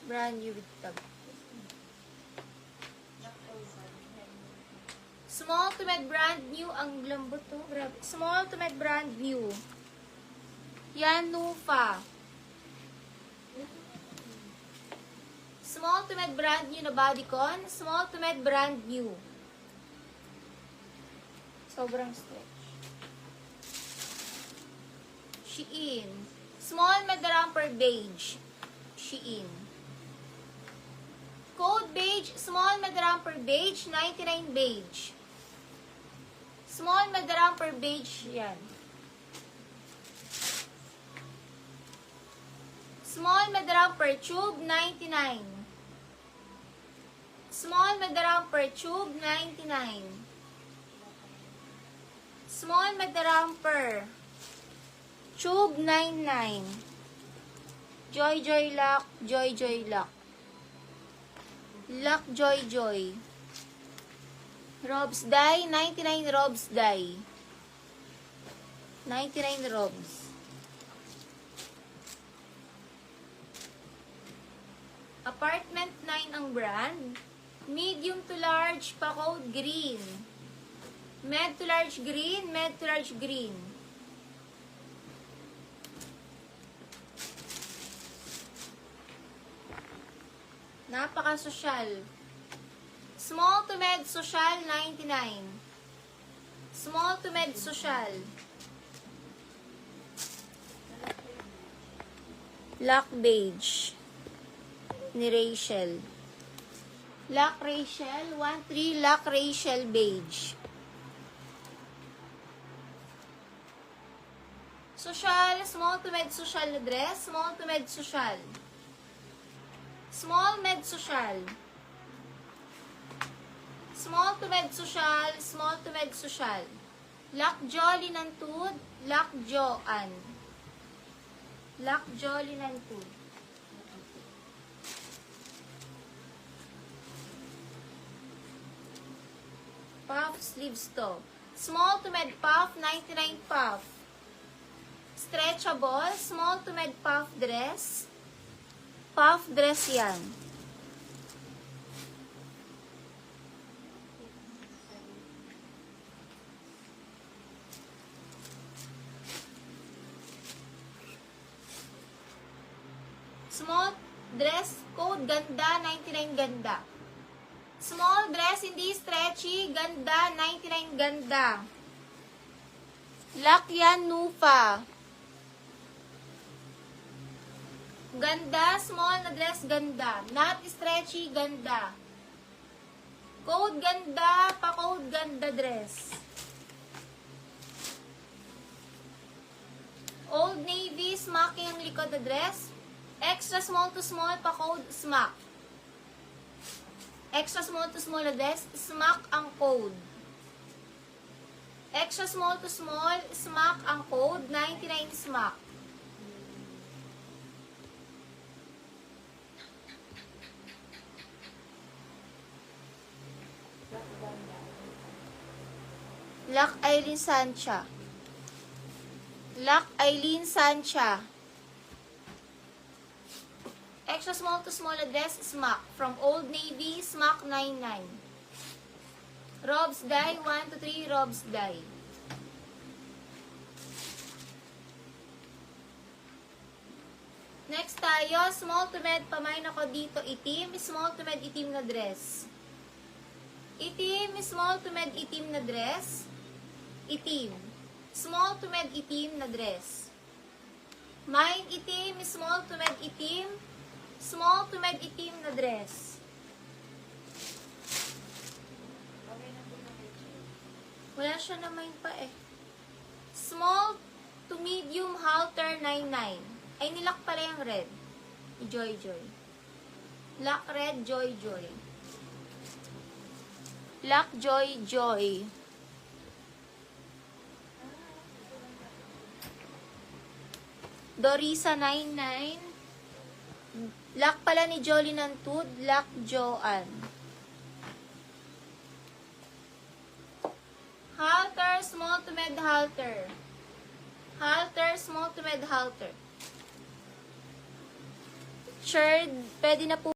Brand new with tab. Small to med brand new. Ang lambot to. Grabe. Small to med brand new. Yan, Nufa. Small to med brand new na bodycon. Small to med brand new. Sobrang stretch. Shein. Small med romper beige. Shein. Code beige. Small med romper beige. 99 beige. Small med romper beige. Yan. Small med romper tube. 99. Small med romper tube. 99. Small med romper tube. 99. Joy Joy Lock. Joy Joy Lock. Lock Joy Joy. Robs Dye. 99 Robs Dye. 99 Robs. Apartment 9 ang brand. Medium to large pa code green. Med to large green. Med to large green. Napaka-social. Small to med social 99. Small to med social. Lock beige. Ni Rachel. Lock Rachel. 1-3 Lock Rachel beige. Social. Small to med social na dress. Small to med social. Small med social. Small to med social. Small to med social. Lock Jolly ng tud. Lock Joan. Lock Jolly ng tud. Puff sleeves to. Small to med puff. 99 puff. Stretchable. Small to med puff dress. Puff dress yan. Small dress, code ganda, 99 ganda. Small dress, hindi stretchy, ganda, 99 ganda. Lock yan, Nufa. Ganda, small na dress, ganda. Not stretchy, ganda. Code ganda, pa-code ganda dress. Old Navy, smacking ang likod na dress. Extra small to small, pa-code, smack. Extra small to small na dress, smack ang code. Extra small to small, smack ang code, 99 smack. Lock Eileen Sancha. Lock Eileen Sancha. Extra small to small dress, smack. From Old Navy, smack 99. Robs Dye, 1 to 3 Robs Dye. Next tayo, small to med, pamain ako dito, itim, small to med, itim na dress. Itim, small to med, itim na dress. Itim. Small to med, itim na dress. Mine, itim, small to med, itim. Small to med, itim na dress. Wala siya na mine pa eh. Small to medium halter 99. Ay, nilock pala yung red. Joy Joy. Lock red, Joy Joy. Lock Joy Joy. Dorisa 99. Lock pala ni Jolly ng tud. Lock Joan. Halter, small to med halter. Halter, small to med halter. pictured, pwede na po